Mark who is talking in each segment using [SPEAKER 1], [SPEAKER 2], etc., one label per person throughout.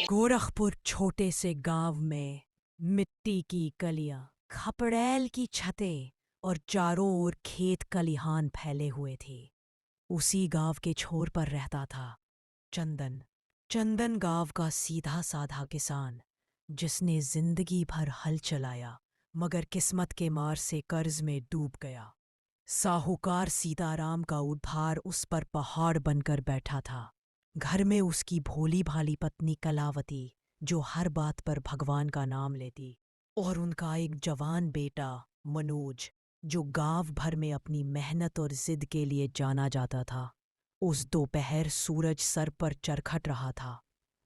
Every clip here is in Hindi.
[SPEAKER 1] गोरखपुर छोटे से गांव में मिट्टी की गलियां, खपड़ैल की छतें और चारों ओर खेत खलिहान फैले हुए थे। उसी गांव के छोर पर रहता था चंदन। चंदन गांव का सीधा साधा किसान, जिसने जिंदगी भर हल चलाया मगर किस्मत के मार से कर्ज में डूब गया। साहूकार सीताराम का उद्धार उस पर पहाड़ बनकर बैठा था। घर में उसकी भोली भाली पत्नी कलावती, जो हर बात पर भगवान का नाम लेती, और उनका एक जवान बेटा मनोज, जो गांव भर में अपनी मेहनत और जिद के लिए जाना जाता था। उस दोपहर सूरज सर पर चरखट रहा था।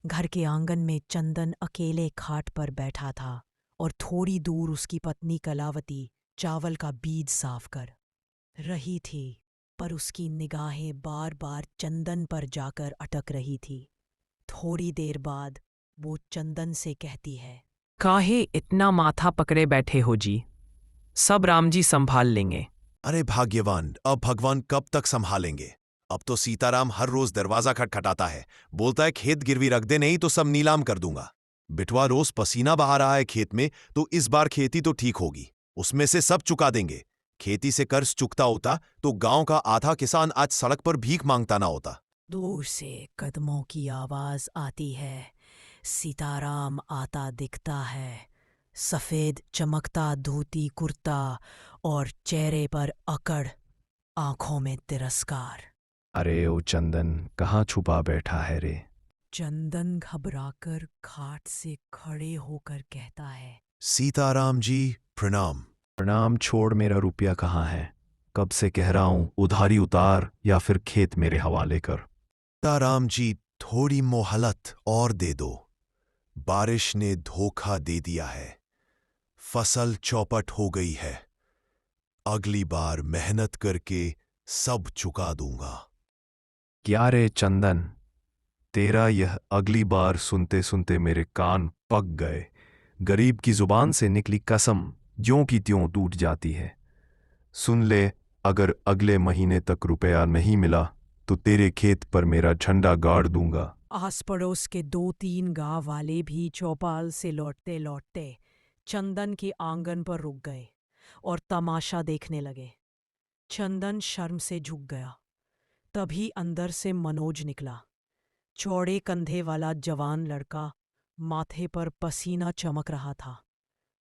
[SPEAKER 1] घर के आंगन में चंदन अकेले खाट पर बैठा था और थोड़ी दूर उसकी पत्नी कलावती चावल का बीज साफ कर रही थी, पर उसकी निगाहें बार बार चंदन पर जाकर अटक रही थी। थोड़ी देर बाद वो चंदन से कहती है,
[SPEAKER 2] काहे इतना माथा पकड़े बैठे हो जी? सब राम जी संभाल लेंगे।
[SPEAKER 3] अरे भाग्यवान, अब भगवान कब तक संभालेंगे? अब तो सीताराम हर रोज दरवाजा खटखटाता है, बोलता है खेत गिरवी रख दे, नहीं तो सब नीलाम कर दूंगा। बिटवा रोज पसीना बहा रहा है खेत में, तो इस बार खेती तो ठीक होगी, उसमें से सब चुका देंगे। खेती से कर्ज चुकता होता तो गांव का आधा किसान आज सड़क पर भीख मांगता ना होता।
[SPEAKER 1] दूर से कदमों की आवाज आती है। सीताराम आता दिखता है, सफेद चमकता धोती कुर्ता और चेहरे पर अकड़, आंखों में तिरस्कार।
[SPEAKER 4] अरे ओ चंदन, कहाँ छुपा बैठा है रे?
[SPEAKER 1] चंदन घबराकर खाट से खड़े होकर कहता है,
[SPEAKER 3] सीताराम जी प्रणाम।
[SPEAKER 4] प्रणाम छोड़, मेरा रुपया कहाँ है? कब से कह रहा हूं, उधारी उतार या फिर खेत मेरे हवाले कर।
[SPEAKER 3] सीताराम जी थोड़ी मोहलत और दे दो, बारिश ने धोखा दे दिया है, फसल चौपट हो गई है। अगली बार मेहनत करके सब चुका दूंगा।
[SPEAKER 4] क्या रे चंदन, तेरा यह अगली बार सुनते सुनते मेरे कान पक गए। गरीब की जुबान से निकली कसम ज्यों की त्यों टूट जाती है। सुन ले, अगर अगले महीने तक रुपया नहीं मिला तो तेरे खेत पर मेरा झंडा गाड़ दूंगा।
[SPEAKER 1] आस पड़ोस के 2-3 गांव वाले भी चौपाल से लौटते लौटते चंदन के आंगन पर रुक गए और तमाशा देखने लगे। चंदन शर्म से झुक गया। तभी अंदर से मनोज निकला, चौड़े कंधे वाला जवान लड़का, माथे पर पसीना चमक रहा था।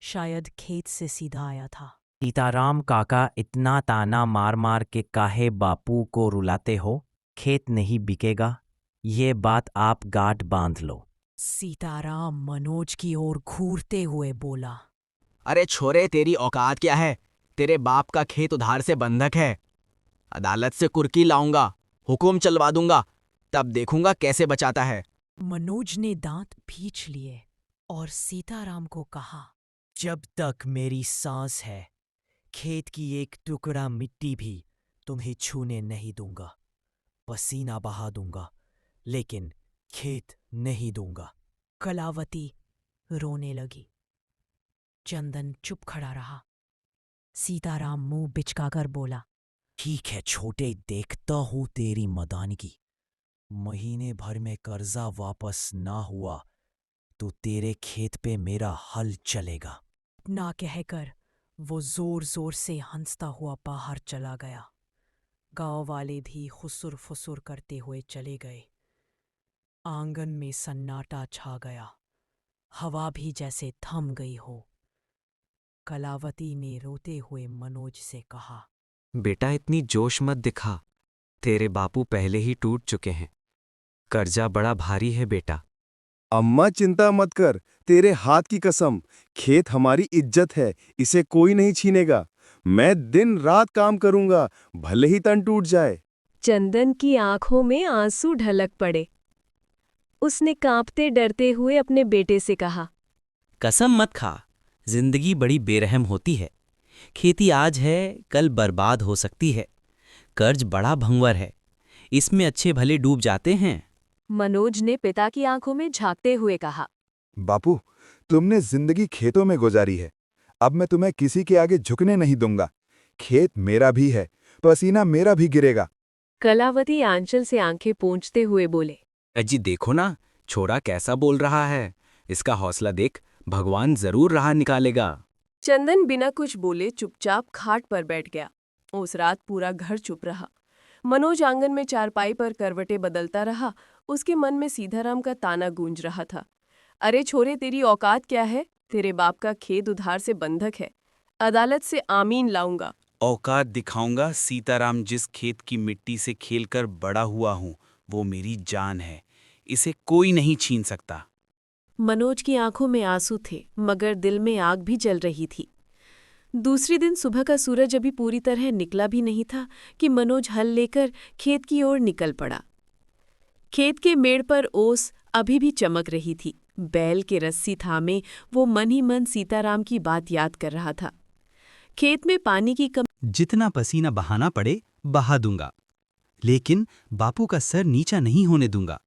[SPEAKER 1] शायद खेत से सीधा आया था।
[SPEAKER 5] सीताराम काका, इतना ताना मार मार के काहे बापू को रुलाते हो? खेत नहीं बिकेगा, ये बात आप गांठ बांध लो।
[SPEAKER 1] सीताराम मनोज की ओर घूरते हुए बोला,
[SPEAKER 6] अरे छोरे, तेरी औकात क्या है? तेरे बाप का खेत उधार से बंधक है। अदालत से कुर्की लाऊंगा, हुकुम चलवा दूंगा, तब देखूंगा कैसे बचाता है।
[SPEAKER 1] मनोज ने दांत भींच लिए और सीताराम को कहा,
[SPEAKER 5] जब तक मेरी सांस है, खेत की एक टुकड़ा मिट्टी भी तुम्हें छूने नहीं दूंगा। पसीना बहा दूंगा, लेकिन खेत नहीं दूंगा।
[SPEAKER 1] कलावती रोने लगी। चंदन चुप खड़ा रहा। सीताराम मुंह बिचकाकर बोला,
[SPEAKER 5] ठीक है छोटे, देखता हूँ तेरी मदानगी। महीने भर में कर्जा वापस ना हुआ तो तेरे खेत पे मेरा हल चलेगा।
[SPEAKER 1] ना कहकर वो जोर जोर से हंसता हुआ बाहर चला गया। गांव वाले भी खुसुर फुसुर करते हुए चले गए। आंगन में सन्नाटा छा गया, हवा भी जैसे थम गई हो। कलावती ने रोते हुए मनोज से कहा,
[SPEAKER 7] बेटा, इतनी जोश मत दिखा, तेरे बापू पहले ही टूट चुके हैं। कर्जा बड़ा भारी है बेटा।
[SPEAKER 8] अम्मा चिंता मत कर, तेरे हाथ की कसम, खेत हमारी इज्जत है, इसे कोई नहीं छीनेगा। मैं दिन रात काम करूंगा, भले ही तन टूट जाए।
[SPEAKER 9] चंदन की आंखों में आंसू ढलक पड़े। उसने कांपते डरते हुए अपने बेटे से कहा,
[SPEAKER 5] कसम मत खा, जिंदगी बड़ी बेरहम होती है। खेती आज है, कल बर्बाद हो सकती है। कर्ज बड़ा भंवर है, इसमें अच्छे भले डूब जाते हैं।
[SPEAKER 9] मनोज ने पिता की आंखों में झांकते हुए कहा,
[SPEAKER 8] बापू, तुमने जिंदगी खेतों में गुजारी है, अब मैं तुम्हें किसी के आगे झुकने नहीं दूंगा। खेत मेरा भी है, पसीना मेरा भी गिरेगा।
[SPEAKER 9] कलावती आंचल से आंखें पोंछते हुए बोले,
[SPEAKER 6] अजी देखो ना, छोरा कैसा बोल रहा है। इसका हौसला देख, भगवान जरूर राह निकालेगा।
[SPEAKER 10] चंदन बिना कुछ बोले चुपचाप खाट पर बैठ गया। उस रात पूरा घर चुप रहा। मनोज आंगन में चारपाई पर करवटें बदलता रहा। उसके मन में सीताराम का ताना गूंज रहा था। अरे छोरे, तेरी औकात क्या है? तेरे बाप का खेत उधार से बंधक है। अदालत से आमीन लाऊंगा।
[SPEAKER 11] औकात दिखाऊंगा। सीताराम जिस खेत की मिट्टी से खेलकर बड़ा हुआ हूं, वो मेरी जान है। इसे कोई नहीं छीन सकता।
[SPEAKER 10] मनोज की आंखों में आंसू थे, मगर दिल में आग भी जल रही थी। दूसरी दिन सुबह का सूरज अभी पूरी तरह निकला भी नहीं था कि मनोज हल लेकर खेत की ओर निकल पड़ा। खेत के मेड़ पर ओस अभी भी चमक रही थी। बैल के रस्सी थामे वो मन ही मन सीताराम की बात याद कर रहा था। खेत में पानी की कमी।
[SPEAKER 12] जितना पसीना बहाना पड़े बहा दूंगा, लेकिन बापू का सर नीचा नहीं होने दूंगा।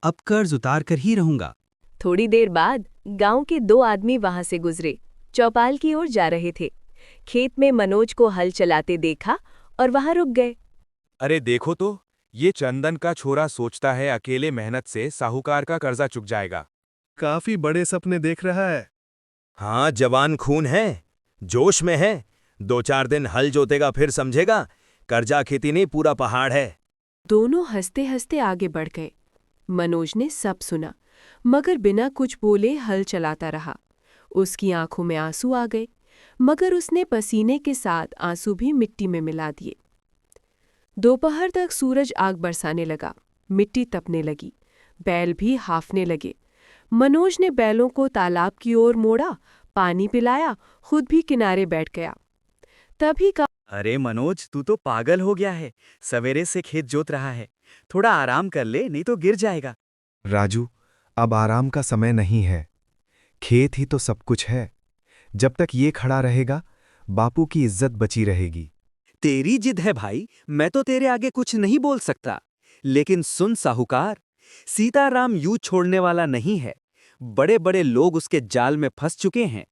[SPEAKER 12] अब कर्ज उतार कर ही रहूंगा।
[SPEAKER 9] थोड़ी देर बाद गांव के 2 आदमी वहां से गुजरे, चौपाल की ओर जा रहे थे। खेत में मनोज को हल चलाते देखा और वहां रुक गए।
[SPEAKER 13] अरे देखो तो, ये चंदन का छोरा सोचता है अकेले मेहनत से साहूकार का कर्जा चुक जाएगा।
[SPEAKER 8] काफी बड़े सपने देख रहा है।
[SPEAKER 14] हाँ, जवान खून है, जोश में है। 2-4 दिन हल जोतेगा फिर समझेगा कर्जा खेती नहीं पूरा पहाड़ है।
[SPEAKER 10] दोनों हंसते हंसते आगे बढ़ गए। मनोज ने सब सुना, मगर बिना कुछ बोले हल चलाता रहा। उसकी आंखों में आंसू आ गए, मगर उसने पसीने के साथ आंसू भी मिट्टी में मिला दिए। दोपहर तक सूरज आग बरसाने लगा। मिट्टी तपने लगी। बैल भी हाफने लगे। मनोज ने बैलों को तालाब की ओर मोड़ा, पानी पिलाया, खुद भी किनारे बैठ गया। तभी का
[SPEAKER 11] अरे मनोज, तू तो पागल हो गया है। सवेरे से खेत जोत रहा है। थोड़ा आराम कर ले, नहीं तो गिर जाएगा।
[SPEAKER 4] राजू, अब आराम का समय नहीं है। खेत ही तो सब कुछ है। जब तक ये खड़ा रहेगा, बापू की इज्जत बची रहेगी।
[SPEAKER 12] तेरी जिद है भाई, मैं तो तेरे आगे कुछ नहीं बोल सकता। लेकिन सुन साहूकार, सीताराम यूं छोड़ने वाला नहीं है। बड़े बड़े लोग उसके जाल में फंस चुके हैं।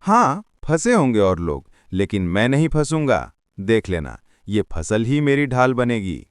[SPEAKER 8] हाँ, फंसे होंगे और लोग, लेकिन मैं नहीं फंसूंगा। देख लेना, ये फसल ही मेरी ढाल बनेगी।